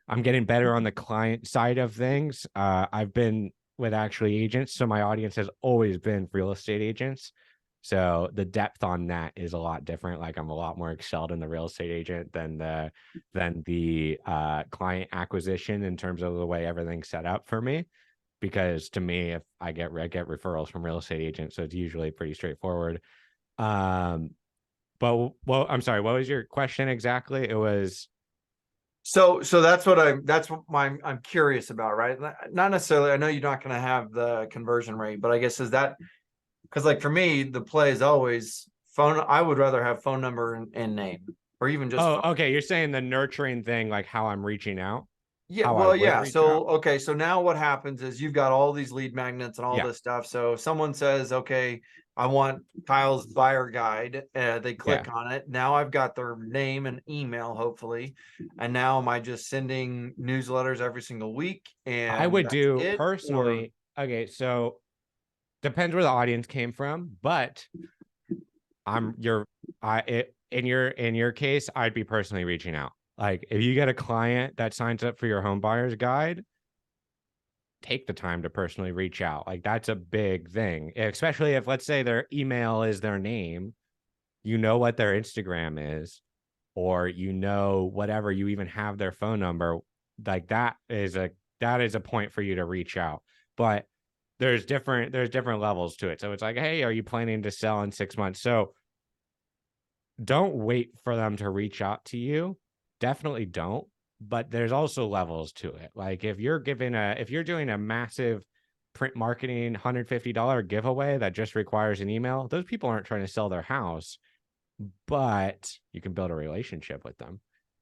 I'm getting better on the client side of things. I've been with actually agents. So my audience has always been real estate agents. So the depth on that is a lot different. Like I'm a lot more excelled in the real estate agent than the client acquisition in terms of the way everything's set up for me. Because to me, if I get referrals from real estate agents, so it's usually pretty straightforward. But well, I'm sorry, what was your question exactly? It was, So that's what I'm curious about, right? Not necessarily, I know you're not going to have the conversion rate, but I guess is that because like for me, the play is always phone. I would rather have phone number and name, or even just phone. okay, you're saying the nurturing thing, like how I'm reaching out, Yeah, how I well, would yeah. reach So, out. okay. So now what happens is you've got all these lead magnets and all Yeah, this stuff. So if someone says, okay, I want Kyle's buyer guide, they yeah. click on it. Now I've got their name and email, hopefully. And now am I just sending newsletters every single week? I And would that's do it? Or personally. Okay, so depends where the audience came from, but in your case, I'd be personally reaching out. Like if you get a client that signs up for your home buyer's guide, take the time to personally reach out. Like that's a big thing, especially if, let's say, their email is their name, you know what their Instagram is, or whatever, you even have their phone number. Like that is a point for you to reach out. But there's different levels to it. So it's like, hey, are you planning to sell in 6 months? So don't wait for them to reach out to you. Definitely don't. But there's also levels to it. Like if you're doing a massive print marketing $150 giveaway that just requires an email, those people aren't trying to sell their house, but you can build a relationship with them.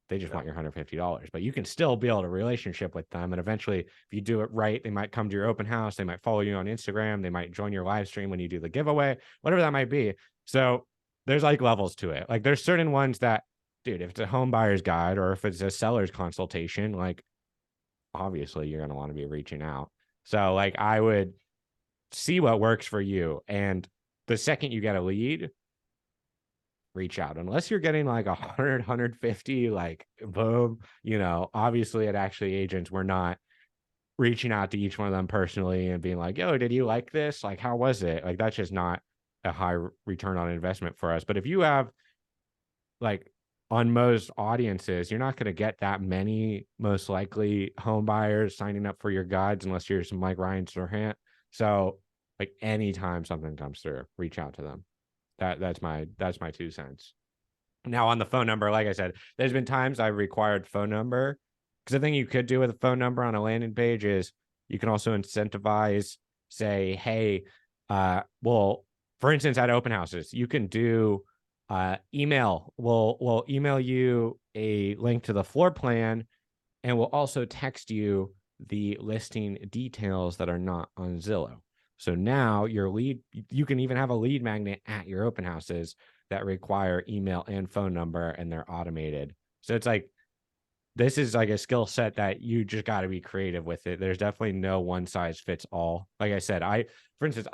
They just want your $150, but you can still build a relationship with them. And eventually, if you do it right, they might come to your open house. They might follow you on Instagram. They might join your live stream when you do the giveaway, whatever that might be. So there's like levels to it. Like there's certain ones that, dude, if it's a home buyer's guide or if it's a seller's consultation, like obviously you're going to want to be reaching out. So like I would see what works for you. And the second you get a lead, reach out. Unless you're getting like 100, 150, like boom, obviously at Actually Agents, we're not reaching out to each one of them personally and being like, yo, did you like this? Like, how was it? Like, that's just not a high return on investment for us. But if you have like on most audiences, you're not going to get that many, most likely, home buyers signing up for your guides unless you're some like Ryan Serhant. So like anytime something comes through, reach out to them. That's my 2 cents. Now on the phone number, like I said, there's been times I've required phone number, because the thing you could do with a phone number on a landing page is you can also incentivize, say, hey, well, for instance, at open houses, you can do email. We'll email you a link to the floor plan, and we'll also text you the listing details that are not on Zillow. So now your lead, you can even have a lead magnet at your open houses that require email and phone number, and they're automated. So it's like, this is like a skill set that you just got to be creative with it. There's definitely no one size fits all. Like I said, for instance,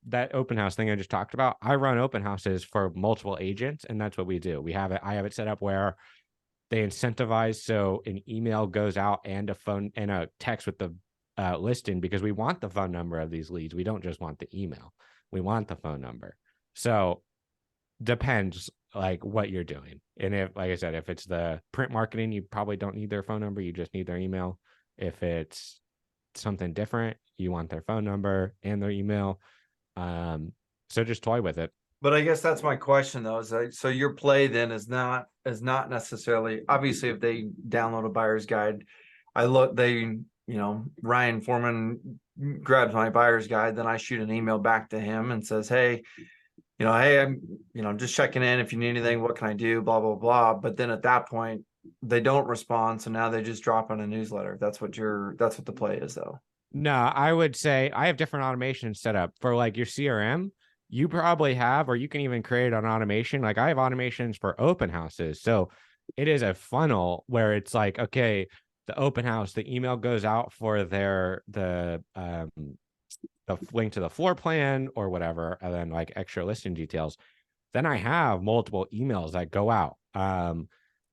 that open house thing I just talked about, I run open houses for multiple agents, and that's what we do. I have it set up where they incentivize, so an email goes out and a phone and a text with the listing, because we want the phone number of these leads. We don't just want the email, we want the phone number. So depends like what you're doing. And if, like I said, if it's the print marketing, you probably don't need their phone number, you just need their email. If it's something different, you want their phone number and their email. So just toy with it. But I guess that's my question though, is that, so your play then is not necessarily, obviously if they download a buyer's guide, Ryan Forman grabs my buyer's guide, then I shoot an email back to him and says, hey, I'm, just checking in. If you need anything, what can I do? Blah, blah, blah. But then at that point, they don't respond. So now they just drop on a newsletter. That's what the play is though. No, I would say I have different automations set up for like your CRM. You probably have, or you can even create an automation. Like I have automations for open houses. So it is a funnel where it's like, okay, the open house, the email goes out for the link to the floor plan or whatever, and then like extra listing details. Then I have multiple emails that go out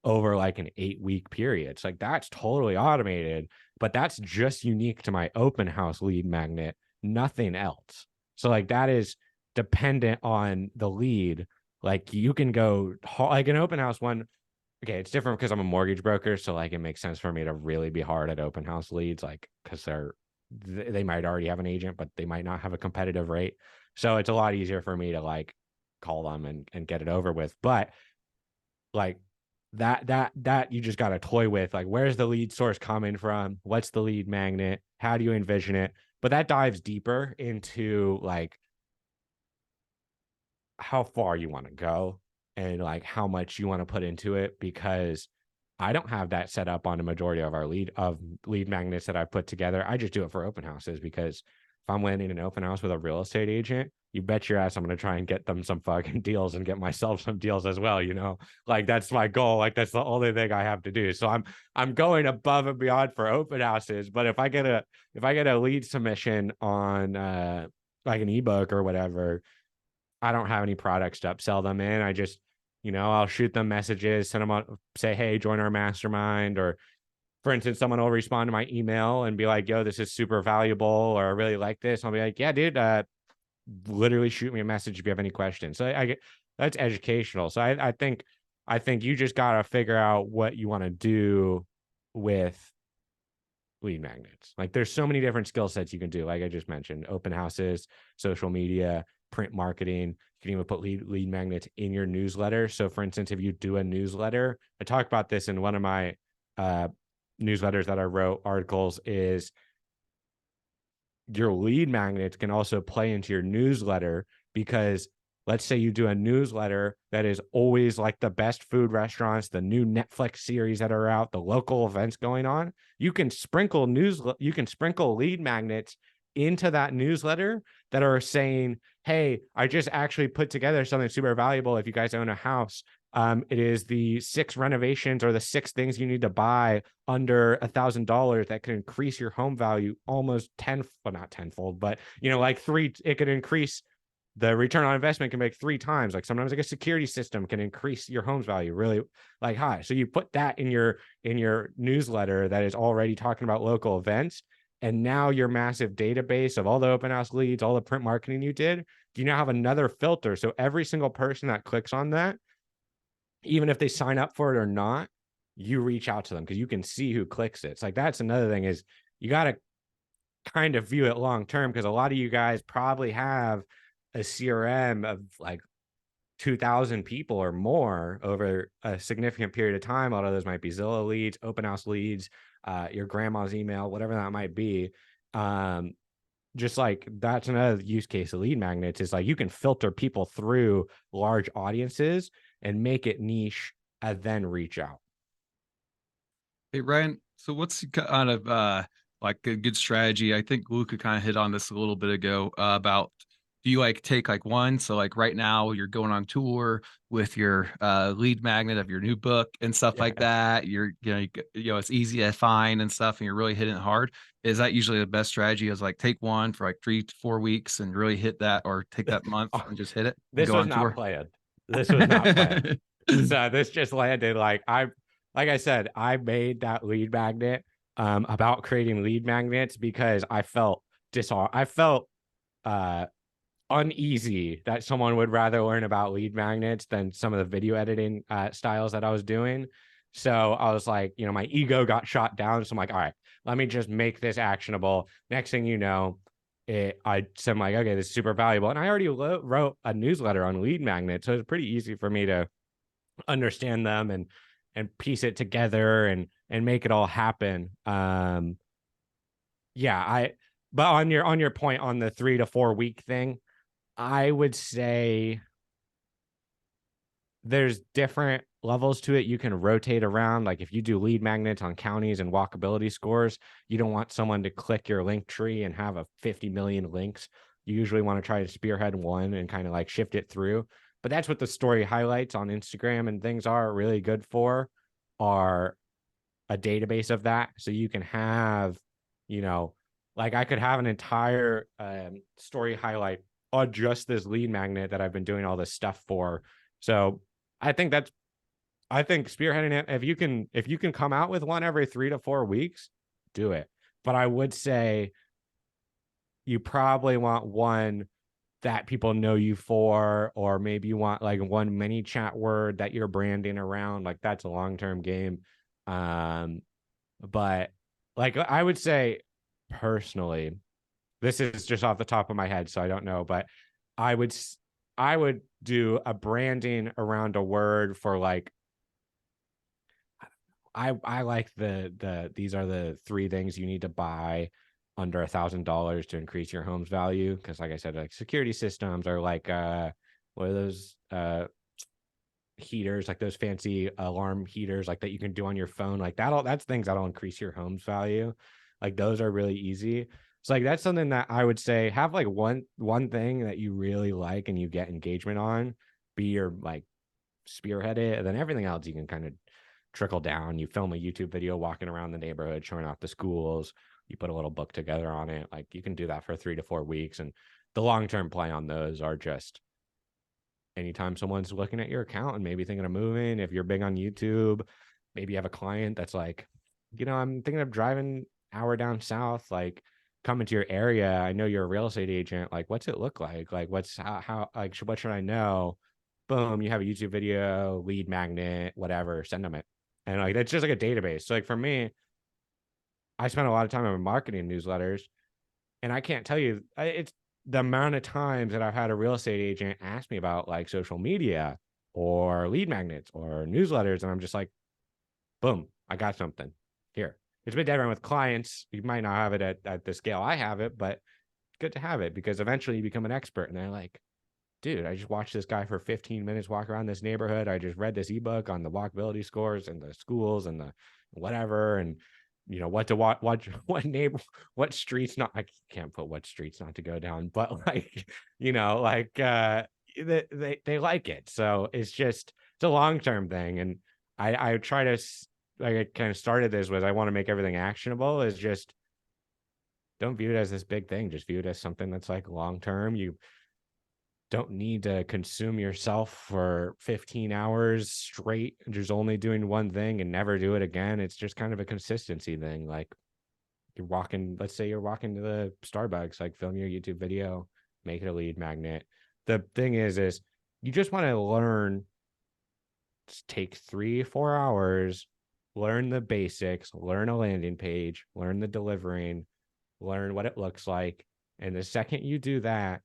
over like an 8-week period. It's like, that's totally automated, but that's just unique to my open house lead magnet, nothing else. So like that is dependent on the lead. Like you can go like an open house one. Okay, it's different because I'm a mortgage broker, so like it makes sense for me to really be hard at open house leads, like because they might already have an agent, but they might not have a competitive rate. So it's a lot easier for me to like call them and get it over with. But like that you just got to toy with, like, where's the lead source coming from? What's the lead magnet? How do you envision it? But that dives deeper into like how far you want to go and like how much you want to put into it, because I don't have that set up on a majority of our lead magnets that I put together. I just do it for open houses, because if I'm landing an open house with a real estate agent, you bet your ass I'm going to try and get them some fucking deals and get myself some deals as well. Like that's my goal. Like that's the only thing I have to do. So I'm going above and beyond for open houses. But if I get a lead submission on like an ebook or whatever, I don't have any products to upsell them in. I just, I'll shoot them messages, send them on, say, hey, join our mastermind. Or for instance, someone will respond to my email and be like, yo, this is super valuable, or I really like this. I'll be like, yeah, dude, literally shoot me a message if you have any questions. So I get, that's educational. So I think you just got to figure out what you want to do with lead magnets. Like there's so many different skill sets you can do. Like I just mentioned, open houses, social media, print marketing. You can even put lead magnets in your newsletter. So for instance, if you do a newsletter, I talked about this in one of my newsletters that I wrote, articles, is your lead magnets can also play into your newsletter, because let's say you do a newsletter that is always like the best food restaurants, the new Netflix series that are out, the local events going on. You can sprinkle lead magnets into that newsletter that are saying, hey, I just actually put together something super valuable. If you guys own a house, it is the 6 renovations or the 6 things you need to buy under $1,000 that can increase your home value almost not tenfold, but like 3, it could increase the return on investment can make 3 times. Like sometimes like a security system can increase your home's value really like high. So you put that in your newsletter that is already talking about local events. And now your massive database of all the open house leads, all the print marketing you did, you now have another filter. So every single person that clicks on that, even if they sign up for it or not, you reach out to them because you can see who clicks it. It's like, that's another thing is you got to kind of view it long term, because a lot of you guys probably have a CRM of like 2,000 people or more over a significant period of time. A lot of those might be Zillow leads, open house leads, your grandma's email, whatever that might be. Just like that's another use case of lead magnets, is like you can filter people through large audiences and make it niche and then reach out. Hey, Ryan, so what's kind of like a good strategy? I think Luca kind of hit on this a little bit ago about, do you like take like one? So like right now you're going on tour with your lead magnet of your new book and stuff like that. You're, it's easy to find and stuff, and you're really hitting it hard. Is that usually the best strategy? Is like take one for like 3 to 4 weeks and really hit that, or take that month and just hit it? This was not planned. This was not planned. So this just landed. Like I said, I made that lead magnet about creating lead magnets because I felt uneasy that someone would rather learn about lead magnets than some of the video editing styles that I was doing. So I was like, my ego got shot down. So I'm like, all right, let me just make this actionable. Next thing you know, I said, like, okay, this is super valuable. And I already wrote a newsletter on lead magnets. So it's pretty easy for me to understand them and piece it together and make it all happen. But on your point on the 3 to 4 week thing, I would say there's different levels to it. You can rotate around. Like if you do lead magnets on counties and walkability scores, you don't want someone to click your link tree and have a 50 million links. You usually want to try to spearhead one and kind of like shift it through. But that's what the story highlights on Instagram and things are really good for, are a database of that. So you can have, like I could have an entire story highlight on just this lead magnet that I've been doing all this stuff for. So I think spearheading it, if you can come out with one every 3 to 4 weeks, do it. But I would say you probably want one that people know you for, or maybe you want like one ManyChat word that you're branding around. Like that's a long-term game. But like I would say personally, this is just off the top of my head, so I don't know, but I would do a branding around a word for like, I like these are the 3 things you need to buy under $1,000 to increase your home's value. Because like I said, like security systems, or like what are those heaters, like those fancy alarm heaters like that you can do on your phone, like that's things that'll increase your home's value. Like those are really easy. So like that's something that I would say, have like one thing that you really like and you get engagement on, be your like spearhead it, and then everything else you can kind of trickle down. You film a YouTube video walking around the neighborhood showing off the schools, you put a little book together on it. Like you can do that for 3 to 4 weeks. And the long-term play on those are just anytime someone's looking at your account and maybe thinking of moving, if you're big on YouTube, maybe you have a client that's like, I'm thinking of driving hour down south, like coming to your area. I know you're a real estate agent. Like, what's it look like? Like, what should I know? Boom, you have a YouTube video, lead magnet, whatever, send them it. And like, that's just like a database. So like for me, I spent a lot of time on marketing newsletters, and I can't tell you, it's the amount of times that I've had a real estate agent ask me about like social media or lead magnets or newsletters. And I'm just like, boom, I got something here. It's been different with clients. You might not have it at the scale I have it, but it's good to have it because eventually you become an expert. And they're like, dude, I just watched this guy for 15 minutes walk around this neighborhood. I just read this ebook on the walkability scores and the schools and the whatever. And what streets not, I can't put what streets not to go down, but like, they like it. So it's a long-term thing. And I try to, like, I kind of started this with, I want to make everything actionable, is just don't view it as this big thing. Just view it as something that's like long-term. don't need to consume yourself for 15 hours straight, just only doing one thing and never do it again. It's just kind of a consistency thing. Like you're walking, let's say you're walking to the Starbucks, like film your YouTube video, make it a lead magnet. The thing is you just want to learn, take 3-4 hours, learn the basics, learn a landing page, learn the delivering, learn what it looks like. And the second you do that,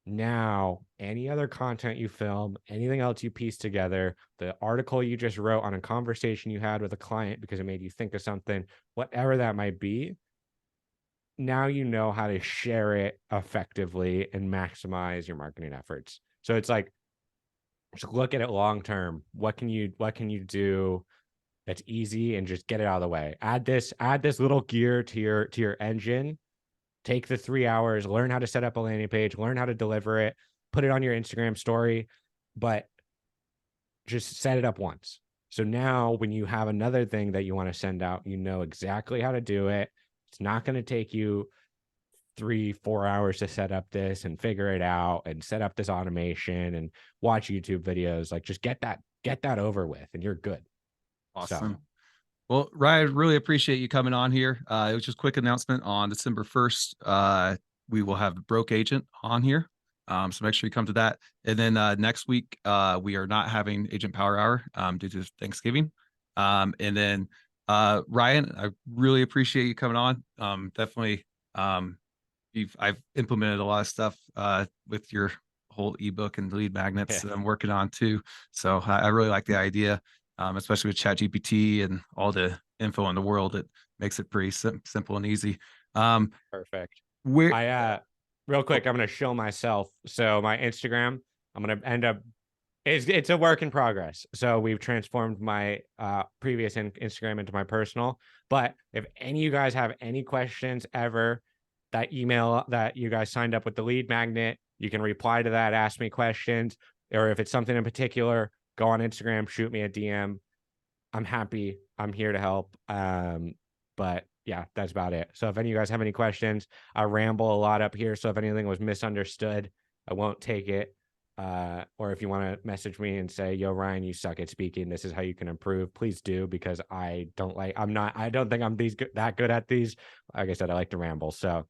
now any other content you film, anything else you piece together, the article you just wrote on a conversation you had with a client because it made you think of something, whatever that might be, now you know how to share it effectively and maximize your marketing efforts. So it's like, just look at it long term. What can you do that's easy and just get it out of the way? Add this little gear to your engine. Take the 3 hours, learn how to set up a landing page, learn how to deliver it, put it on your Instagram story, but just set it up once. So now when you have another thing that you want to send out, you know exactly how to do it. It's not going to take you 3-4 hours to set up this and figure it out and set up this automation and watch YouTube videos. Like just get that over with and you're good. Awesome. So, well, Ryan, really appreciate you coming on here. It was just a quick announcement on December 1st. We will have the Broke Agent on here. So make sure you come to that. And then next week, we are not having Agent Power Hour due to Thanksgiving. And then Ryan, I really appreciate you coming on. Definitely, I've implemented a lot of stuff with your whole ebook and lead magnets that I'm working on too. So I really like the idea. Especially with ChatGPT and all the info in the world, it makes it pretty simple and easy. perfect. Where Real quick, I'm going to show myself. So my Instagram, I'm going to end up, it's a work in progress. So we've transformed my previous Instagram into my personal. But if any of you guys have any questions ever, that email that you guys signed up with the lead magnet, you can reply to that, ask me questions, or if it's something in particular, go on Instagram, shoot me a DM. I'm happy. I'm here to help. But yeah, that's about it. So if any of you guys have any questions, I ramble a lot up here. So if anything was misunderstood, I won't take it. Or if you want to message me and say, yo, Ryan, you suck at speaking, this is how you can improve, please do, because I don't think I'm that good at these. Like I said, I like to ramble. So